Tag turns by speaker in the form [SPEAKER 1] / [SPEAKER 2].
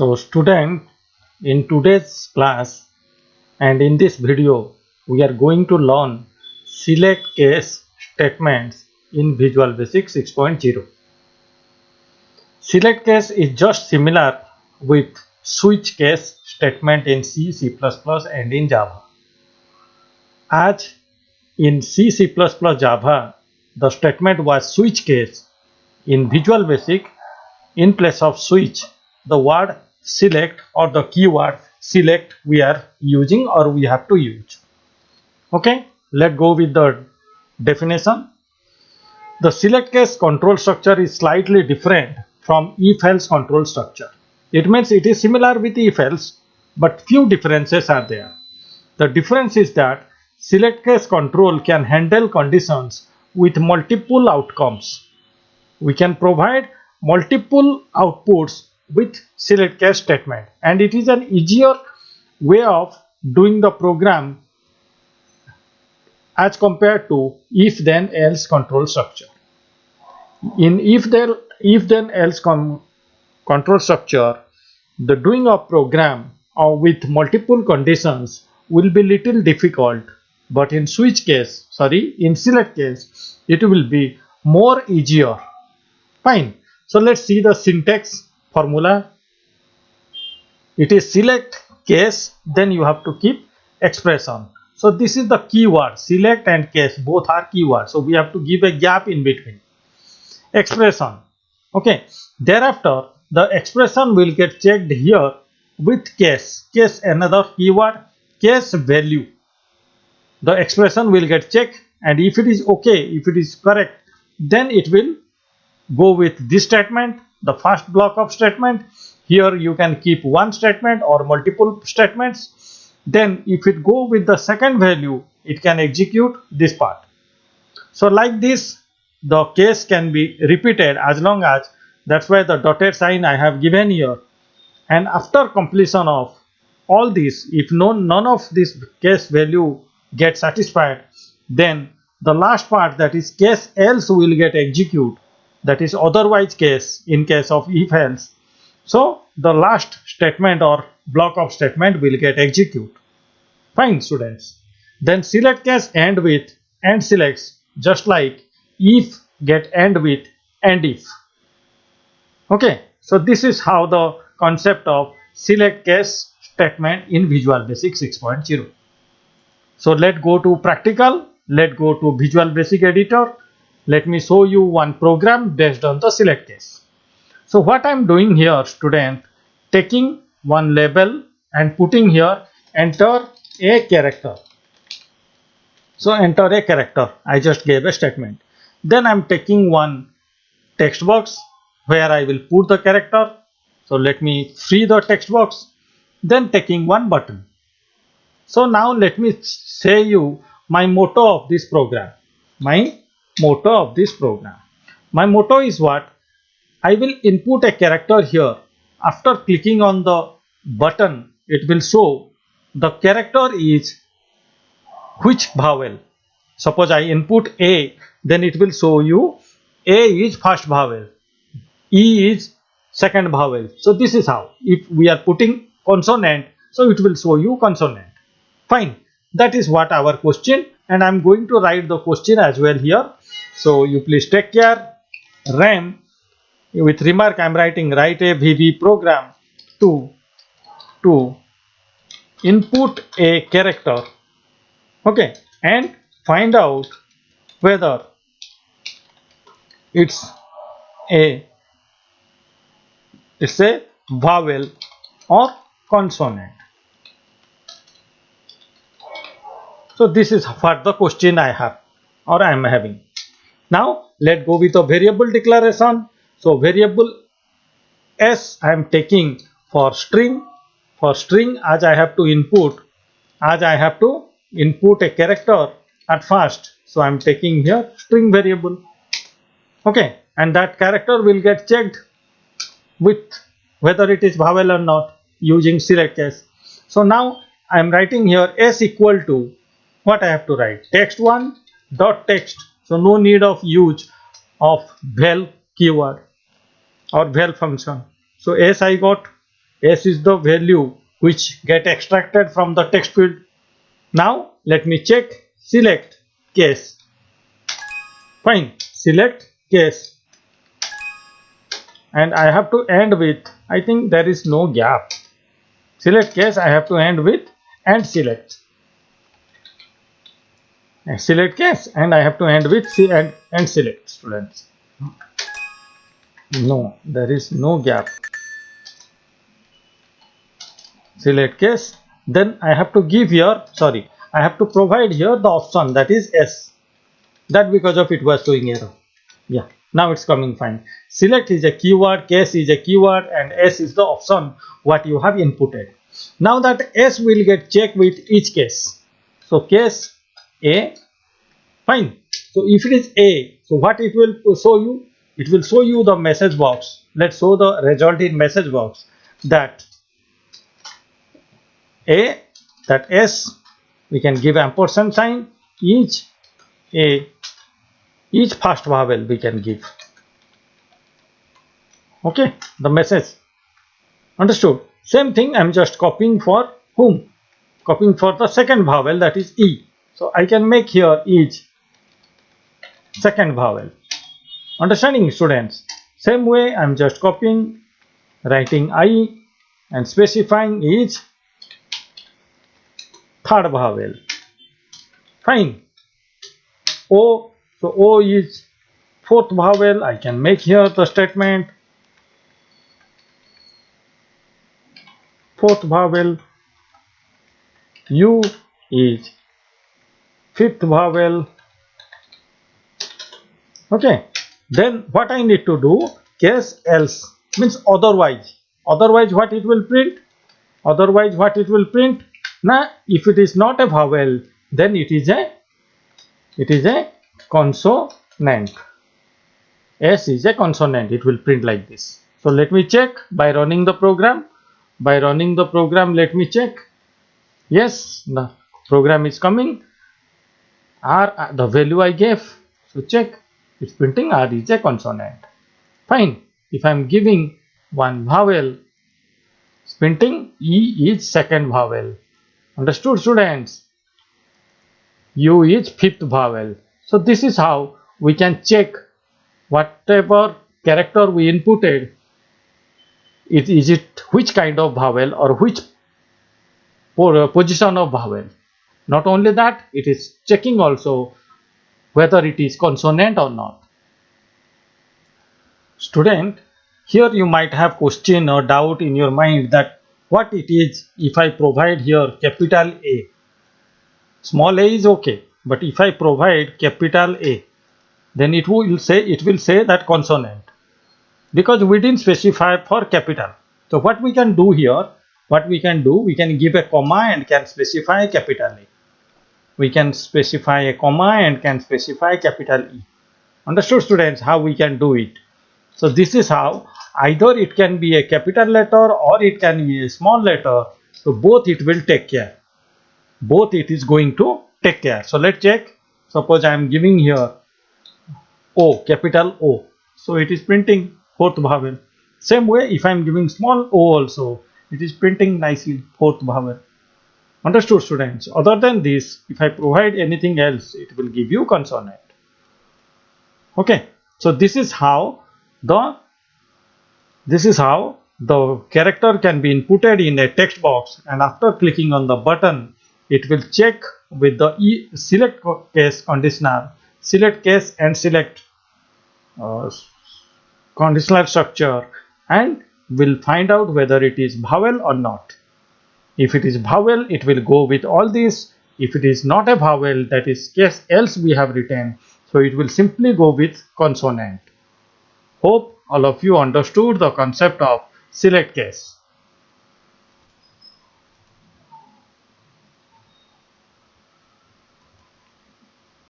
[SPEAKER 1] So student, in today's class and in this video we are going to learn select case statements in Visual Basic 6.0. Select case is just similar with switch case statement in C, C++ and in Java. As in C, C++, Java, the statement was switch case. In Visual Basic, in place of switch, the word select or the keyword select we are using or we have to use. Okay, let's go with the definition. The select case control structure is slightly different from if-else control structure. It means it is similar with if-else, but few differences are there. The difference is that select case control can handle conditions with multiple outcomes. We can provide multiple outputs with select case statement, and it is an easier way of doing the program as compared to if then else control structure. In if then else control structure, the doing of program or with multiple conditions will be little difficult, but in select case it will be more easier. Fine. So let's see the syntax formula. It is select case, then you have to keep expression. So this is the keyword. Select and case both are keywords. So we have to give a gap in between. Expression. Okay. Thereafter, the expression will get checked here with case. Case another keyword. Case value. The expression will get checked, and if it is okay, if it is correct, then it will go with this statement, the first block of statement. Here you can keep one statement or multiple statements. Then if it go with the second value, it can execute this part. So like this, the case can be repeated as long as, that's why the dotted sign I have given here. And after completion of all this, if none of this case value get satisfied, then the last part, that is case else, will get executed. That is otherwise case in case of if else. So the last statement or block of statement will get executed. Fine, students. Then select case end with and selects, just like if get end with and if. Okay, so this is how the concept of select case statement in Visual Basic 6.0. So let's go to practical. Let's go to Visual Basic editor. Let me show you one program based on the select case. So what I am doing here, student, taking one label and putting here enter a character. So enter a character. I just gave a statement. Then I am taking one text box where I will put the character. So let me free the text box. Then taking one button. So now let me say you my motto of this program. My motto is what? I will input a character here. After clicking on the button, it will show the character is which vowel. Suppose I input A, then it will show you A is first vowel, E is second vowel. So this is how. If we are putting consonant, so it will show you consonant. Fine. That is what our question, and I am going to write the question as well here. So you please take care. RAM, with remark I am writing, write a VB program to input a character, okay, and find out whether it's a vowel or consonant. So this is what the question I have or I am having. Now let's go with the variable declaration. So variable S I am taking for string. For string, as I have to input a character at first. So I am taking here string variable. Okay, and that character will get checked with whether it is vowel or not using select case. So now I am writing here S equal to what I have to write, text1 dot text. So no need of use of val keyword or val function. So S I got, S is the value which get extracted from the text field. Now let me check select case. Fine, select case, and I have to end with, I think there is no gap. Select case, I have to end with and select. And select case, and I have to end with and select, students. No, there is no gap. Select case, then I have to give here, sorry, I have to provide here the option, that is S. That because of it was showing error. Yeah, now it's coming fine. Select is a keyword, case is a keyword, and S is the option what you have inputted. Now that S will get checked with each case. So case A, fine. So if it is A, so what it will show you? It will show you the message box. Let's show the result in message box, that A, that S, we can give ampersand sign, each A, each first vowel we can give. Okay, the message. Understood? Same thing I'm just copying for whom? Copying for the second vowel, that is E. So I can make here each second vowel. Understanding, students? Same way I'm just copying, writing I and specifying each third vowel. Fine. O, so O is fourth vowel. I can make here the statement fourth vowel. U is fifth vowel. Okay, then what I need to do, case else means otherwise. Otherwise what it will print? Otherwise what it will print? Now if it is not a vowel, then it is a consonant. S is a consonant, it will print like this. So let me check by running the program. By running the program, let me check. Yes, the program is coming. R, the value I gave. So check, it's printing R is a consonant. Fine. If I am giving one vowel, it's printing E is second vowel. Understood, students? U is fifth vowel. So this is how we can check whatever character we inputted. Is it which kind of vowel or which position of vowel. Not only that, it is checking also whether it is consonant or not. Student, here you might have question or doubt in your mind that what it is if I provide here capital A. Small a is okay, but if I provide capital A, then it will say that consonant, because we didn't specify for capital. So what we can do here, we can give a comma and can specify capital A. We can specify a comma and can specify capital E. Understood, students, how we can do it? So this is how, either it can be a capital letter or it can be a small letter. So both it will take care. Both it is going to take care. So let's check. Suppose I am giving here O, capital O. So it is printing fourth vowel. Same way, if I am giving small o also, it is printing nicely fourth vowel. Understood, students? Other than this, if I provide anything else, it will give you consonant. Okay. So this is how the character can be inputted in a text box, and after clicking on the button, it will check with the select case conditioner, select case and select conditional structure, and will find out whether it is vowel or not. If it is vowel, it will go with all this. If it is not a vowel, that is case else we have written, so it will simply go with consonant. Hope all of you understood the concept of select case.